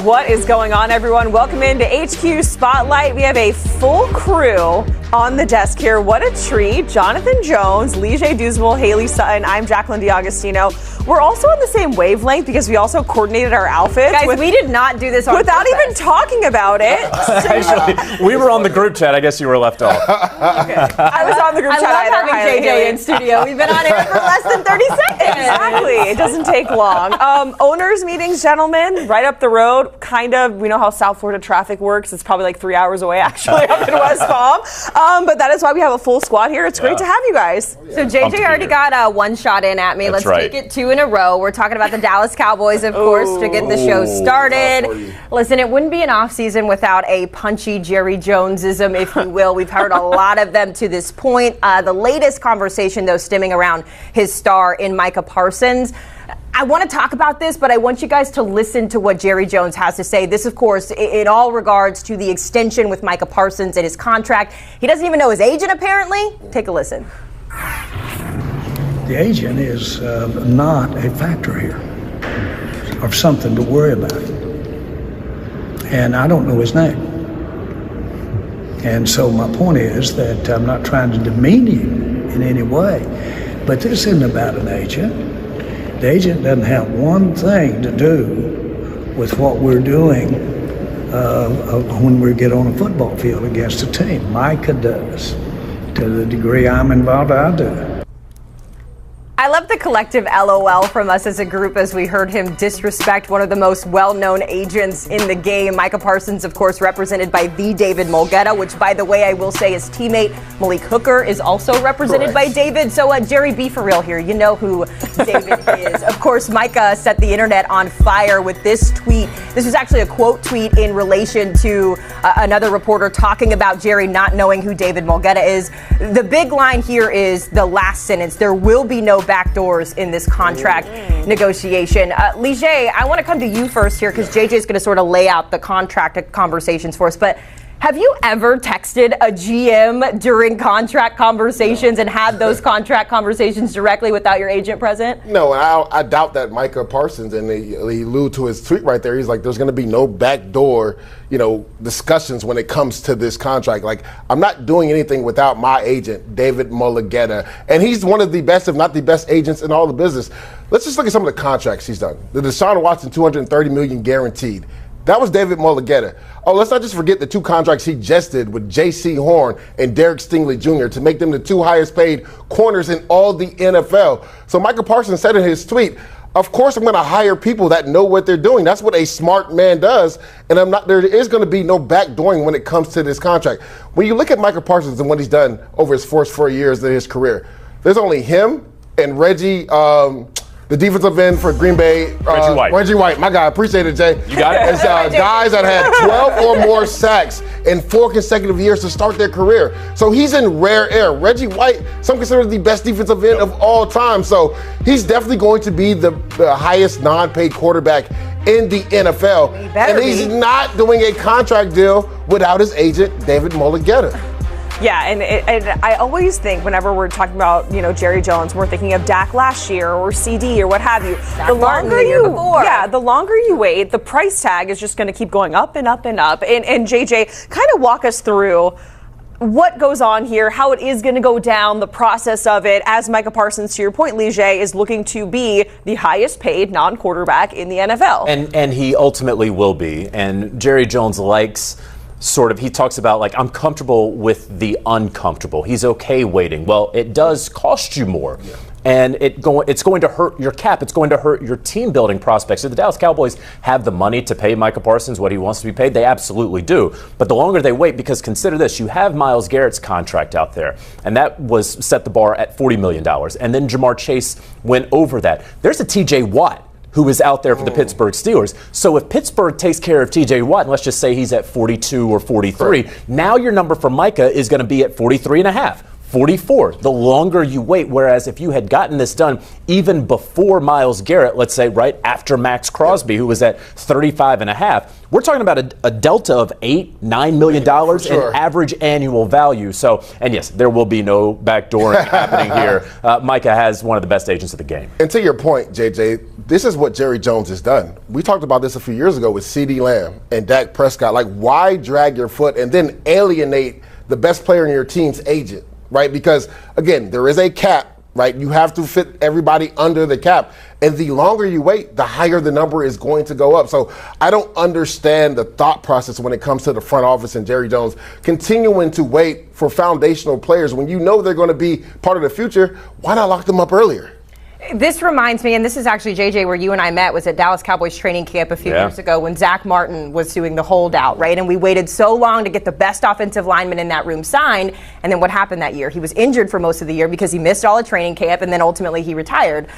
What is going on, everyone? Welcome into HQ Spotlight. We have a full crew on the desk here. What a treat. Jonathan Jones, Lige Douzable, Haley Sutton. I'm Jacqueline D'Agostino. We're also on the same wavelength because we also coordinated our outfits. Guys, we did not do this on without purpose. even talking about it. Actually, we were on the group chat. I guess you were left off. Okay. I was on the group chat. I love having JJ in studio. We've been on air for less than 30 seconds. Exactly. It doesn't take long. Owners meetings, gentlemen, right up the road. Kind of. We know how South Florida traffic works. It's probably like 3 hours away, actually, up in West Palm. But that is why we have a full squad here. It's great to have you guys. So JJ already got one shot in at me. That's Let's right. take it 2 in a row. We're talking about the Dallas Cowboys, of course, to get the show started. Listen, it wouldn't be an off season without a punchy Jerry Jonesism, if you will. We've heard a lot of them to this point. The latest conversation, though, stemming around his star in Micah Parsons. I want to talk about this, but I want you guys to listen to what Jerry Jones has to say. This, of course, in all regards to the extension with Micah Parsons and his contract. He doesn't even know his agent, apparently. Take a listen. The agent is not a factor here or something to worry about. And I don't know his name. And so my point is that I'm not trying to demean you in any way, but this isn't about an agent. The agent doesn't have one thing to do with what we're doing when we get on a football field against a team. Micah does. To the degree I'm involved, I do. I love the collective LOL from us as a group as we heard him disrespect one of the most well-known agents in the game. Micah Parsons, of course, represented by the David Mulgeta, which, by the way, I will say his teammate Malik Hooker is also represented by David. So, Jerry, be for real here. You know who David is. Of course, Micah set the internet on fire with this tweet. This was actually a quote tweet in relation to another reporter talking about Jerry not knowing who David Mulgeta is. The big line here is the last sentence. There will be no backdoors in this contract negotiation. Lige, I want to come to you first here because JJ is going to sort of lay out the contract conversations for us. But have you ever texted a GM during contract conversations and had those contract conversations directly without your agent present? No, I doubt that Micah Parsons, and he alluded to his tweet right there. He's like, there's going to be no backdoor, discussions when it comes to this contract. Like, I'm not doing anything without my agent, David Mulgeta. And he's one of the best, if not the best agents in all the business. Let's just look at some of the contracts he's done. The Deshaun Watson, $230 million guaranteed. That was David Mulgeta. Oh, let's not just forget the 2 contracts he just did with J.C. Horn and Derek Stingley Jr. to make them the 2 highest paid corners in all the NFL. So Micah Parsons said in his tweet, of course I'm going to hire people that know what they're doing. That's what a smart man does. And there is going to be no backdooring when it comes to this contract. When you look at Micah Parsons and what he's done over his first 4 years of his career, there's only him and Reggie, the defensive end for Green Bay, Reggie White. My guy, appreciate it, Jay. You got it. It's guys that had 12 or more sacks in 4 consecutive years to start their career. So he's in rare air. Reggie White, some consider the best defensive end of all time. So he's definitely going to be the highest non-paid quarterback in the NFL. And he's not doing a contract deal without his agent, David Mulgeta. Yeah, and I always think whenever we're talking about, Jerry Jones, we're thinking of Dak last year or CD or what have you. The longer you wait, the price tag is just going to keep going up and up and up. And JJ, kind of walk us through what goes on here, how it is going to go down, the process of it, as Micah Parsons, to your point, Lige, is looking to be the highest paid non-quarterback in the NFL. And he ultimately will be. And Jerry Jones likes he talks about, like, I'm comfortable with the uncomfortable. He's okay waiting. Well, it does cost you more. Yeah. And it's going to hurt your cap. It's going to hurt your team building prospects. If the Dallas Cowboys have the money to pay Micah Parsons what he wants to be paid, they absolutely do. But the longer they wait, because consider this, you have Myles Garrett's contract out there, and that was set the bar at $40 million. And then Jamar Chase went over that. There's a TJ Watt who is out there for the Pittsburgh Steelers. So if Pittsburgh takes care of TJ Watt, and let's just say he's at 42 or 43, now your number for Micah is going to be at 43 and a half. 44. The longer you wait, whereas if you had gotten this done even before Myles Garrett, let's say right after Max Crosby, who was at 35 and a half, we're talking about a delta of $8-9 million in average annual value. So, and yes, there will be no backdooring happening here. Micah has one of the best agents of the game. And to your point, JJ, this is what Jerry Jones has done. We talked about this a few years ago with CeeDee Lamb and Dak Prescott. Like, why drag your foot and then alienate the best player in your team's agent, right? Because, again, there is a cap. Right, you have to fit everybody under the cap. And the longer you wait, the higher the number is going to go up. So I don't understand the thought process when it comes to the front office and Jerry Jones continuing to wait for foundational players when you know they're going to be part of the future. Why not lock them up earlier? This reminds me, and this is actually, JJ, where you and I met, was at Dallas Cowboys training camp a few years ago when Zach Martin was doing the holdout, right? And we waited so long to get the best offensive lineman in that room signed. And then what happened that year? He was injured for most of the year because he missed all of training camp, and then ultimately he retired.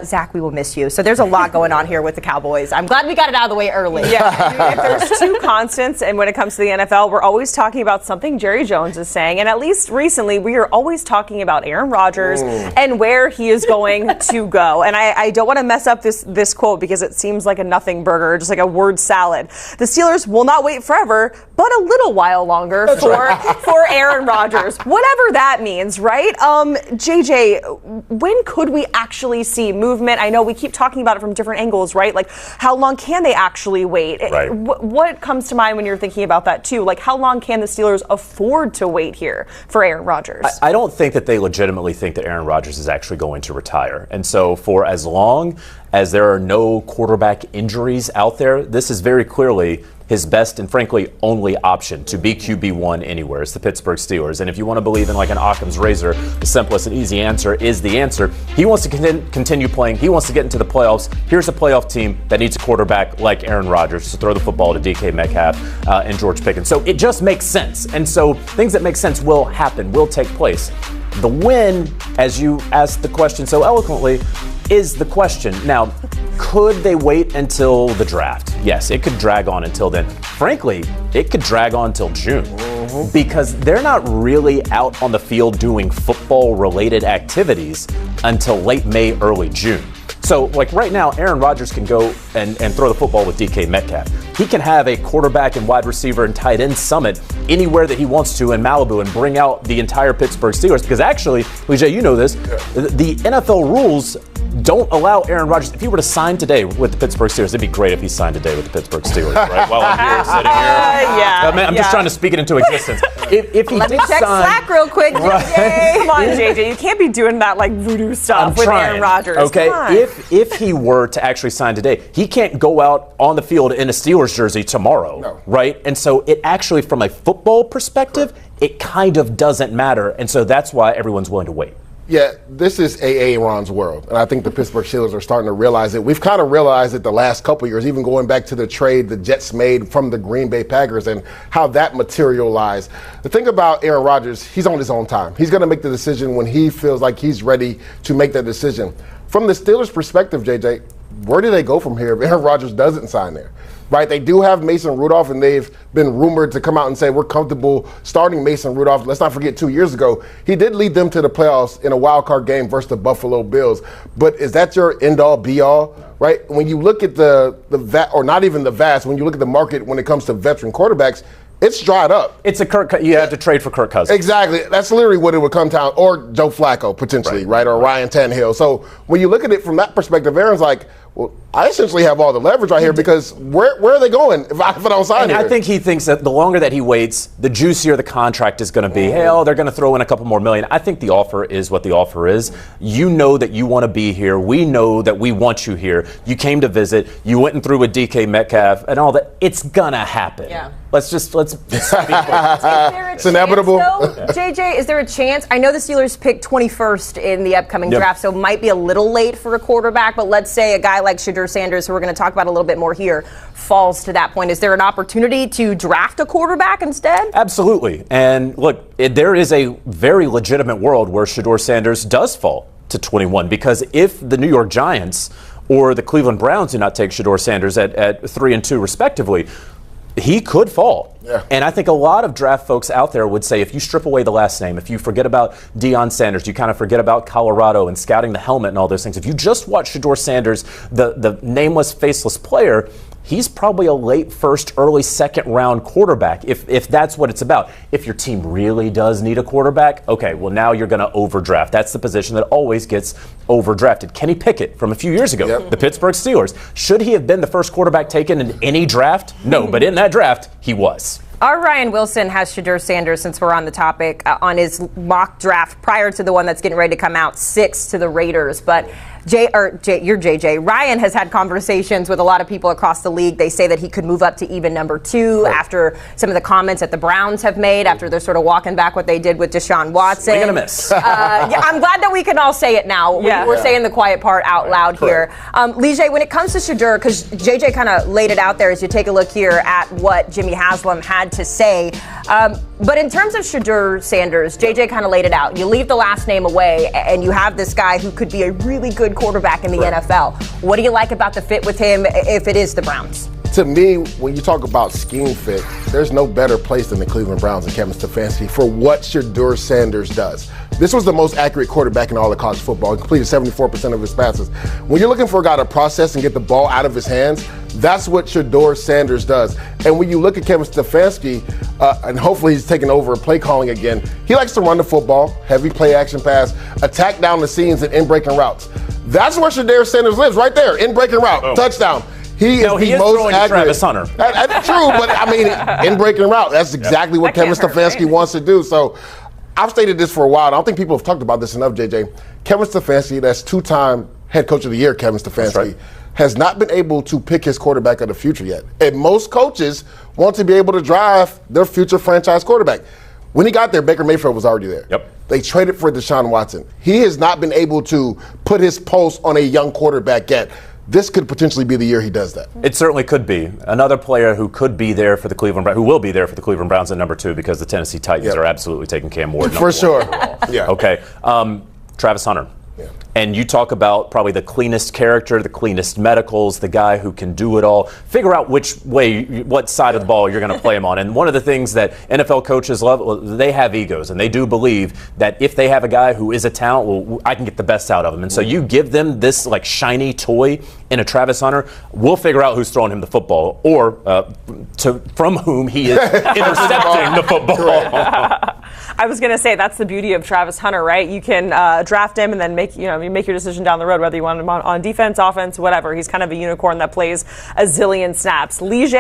Zach, we will miss you. So there's a lot going on here with the Cowboys. I'm glad we got it out of the way early. Yeah, if there's two constants, and when it comes to the NFL, we're always talking about something Jerry Jones is saying. And at least recently, we are always talking about Aaron Rodgers and where he is going to go. And I don't want to mess up this quote because it seems like a nothing burger, just like a word salad. The Steelers will not wait forever, but a little while longer for Aaron Rodgers, whatever that means, right? JJ, when could we actually see movement? I know we keep talking about it from different angles, right? Like, how long can they actually wait? Right. What comes to mind when you're thinking about that too? Like, how long can the Steelers afford to wait here for Aaron Rodgers? I don't think that they legitimately think that Aaron Rodgers is actually going to retire. And so for as long as there are no quarterback injuries out there, this is very clearly his best and frankly only option to be QB1 anywhere. It's the Pittsburgh Steelers. And if you want to believe in like an Occam's razor, the simplest and easy answer is the answer. He wants to continue playing. He wants to get into the playoffs. Here's a playoff team that needs a quarterback like Aaron Rodgers to throw the football to DK Metcalf and George Pickens. So it just makes sense. And so things that make sense will happen, will take place. The when, as you asked the question so eloquently, is the question. Now, could they wait until the draft? Yes, it could drag on until then. Frankly, it could drag on until June because they're not really out on the field doing football-related activities until late May, early June. So, like right now, Aaron Rodgers can go and throw the football with DK Metcalf. He can have a quarterback and wide receiver and tight end summit anywhere that he wants to in Malibu and bring out the entire Pittsburgh Steelers. Because actually, Vijay, you know this, the NFL rules don't allow Aaron Rodgers. If he were to sign today with the Pittsburgh Steelers, it'd be great if he signed today with the Pittsburgh Steelers, right? While I'm here, sitting here. I'm just trying to speak it into existence. If he Let me check Slack real quick, JJ. Come on, JJ. You can't be doing that like voodoo stuff with Aaron Rodgers. Okay, if he were to actually sign today, he can't go out on the field in a Steelers jersey tomorrow, right? And so it actually, from a football perspective, it kind of doesn't matter. And so that's why everyone's willing to wait. Yeah, this is Aaron's world, and I think the Pittsburgh Steelers are starting to realize it. We've kind of realized it the last couple of years, even going back to the trade the Jets made from the Green Bay Packers and how that materialized. The thing about Aaron Rodgers, he's on his own time. He's going to make the decision when he feels like he's ready to make that decision. From the Steelers' perspective, JJ, where do they go from here if Aaron Rodgers doesn't sign there? Right, they do have Mason Rudolph, and they've been rumored to come out and say we're comfortable starting Mason Rudolph. Let's not forget 2 years ago, he did lead them to the playoffs in a wild card game versus the Buffalo Bills. But is that your end-all, be-all? Right, when you look at or not even the vast, when you look at the market when it comes to veteran quarterbacks, it's dried up. It's you have to trade for Kirk Cousins. Exactly. That's literally what it would come down, or Joe Flacco potentially, right? Or Ryan Tannehill. So when you look at it from that perspective, Aaron's like, well, I essentially have all the leverage right here because where are they going if I don't sign here? I think he thinks that the longer that he waits, the juicier the contract is going to be. Hey, they're going to throw in a couple more million. I think the offer is what the offer is. You know that you want to be here. We know that we want you here. You came to visit. You went and threw with DK Metcalf and all that. It's going to happen. Yeah. Let's it's inevitable. JJ, is there a chance? I know the Steelers picked 21st in the upcoming draft, so it might be a little late for a quarterback, but let's say a guy like Shedeur Sanders, who we're going to talk about a little bit more here, falls to that point. Is there an opportunity to draft a quarterback instead? Absolutely. And look, there is a very legitimate world where Shedeur Sanders does fall to 21, because if the New York Giants or the Cleveland Browns do not take Shedeur Sanders at 3 and 2 respectively, he could fall. Yeah. And I think a lot of draft folks out there would say if you strip away the last name, if you forget about Deion Sanders, you kind of forget about Colorado and scouting the helmet and all those things. If you just watch Shedeur Sanders, the nameless, faceless player, he's probably a late first, early second round quarterback if that's what it's about. If your team really does need a quarterback, okay, well now you're going to overdraft. That's the position that always gets overdrafted. Kenny Pickett from a few years ago, the Pittsburgh Steelers. Should he have been the first quarterback taken in any draft? No, but in that draft, he was. Our Ryan Wilson has Shedeur Sanders, since we're on the topic, on his mock draft prior to the one that's getting ready to come out, 6 to the Raiders. But you're JJ. Ryan has had conversations with a lot of people across the league. They say that he could move up to even number 2 after some of the comments that the Browns have made after they're sort of walking back what they did with Deshaun Watson. Swing and a miss. Yeah, I'm glad that we can all say it now. Yeah. We're saying the quiet part out loud here. Lige, when it comes to Shedeur, because JJ kind of laid it out there as you take a look here at what Jimmy Haslam had to say. But in terms of Shedeur Sanders, JJ kind of laid it out. You leave the last name away, and you have this guy who could be a really good quarterback in the NFL. What do you like about the fit with him if it is the Browns? To me, when you talk about scheme fit, there's no better place than the Cleveland Browns and Kevin Stefanski for what Shedeur Sanders does. This was the most accurate quarterback in all of college football. He completed 74% of his passes. When you're looking for a guy to process and get the ball out of his hands, that's what Shedeur Sanders does. And when you look at Kevin Stefanski, and hopefully he's taking over play calling again, he likes to run the football, heavy play action pass, attack down the seams and in-breaking routes. That's where Shedeur Sanders lives, right there, in-breaking route, touchdown. He is the most accurate. Travis Hunter. That's true, but I mean, in breaking route, that's exactly what Kevin Stefanski wants to do. So I've stated this for a while. I don't think people have talked about this enough, JJ. Kevin Stefanski, that's 2-time head coach of the year, Kevin Stefanski, has not been able to pick his quarterback of the future yet. And most coaches want to be able to drive their future franchise quarterback. When he got there, Baker Mayfield was already there. Yep. They traded for Deshaun Watson. He has not been able to put his pulse on a young quarterback yet. This could potentially be the year he does that. It certainly could be. Another player who could be there for the Cleveland Browns, who will be there for the Cleveland Browns at number 2 because the Tennessee Titans are absolutely taking Cam Ward. For sure. Yeah. Okay. Travis Hunter. Yeah. And you talk about probably the cleanest character, the cleanest medicals, the guy who can do it all. Figure out which way, what side of the ball you're going to play him on. And one of the things that NFL coaches love, well, they have egos, and they do believe that if they have a guy who is a talent, well, I can get the best out of him. And so you give them this like shiny toy in a Travis Hunter, we'll figure out who's throwing him the football or from whom he is intercepting the football. I was going to say that's the beauty of Travis Hunter, right? You can draft him and then make your decision down the road whether you want him on defense, offense, whatever. He's kind of a unicorn that plays a zillion snaps. Lige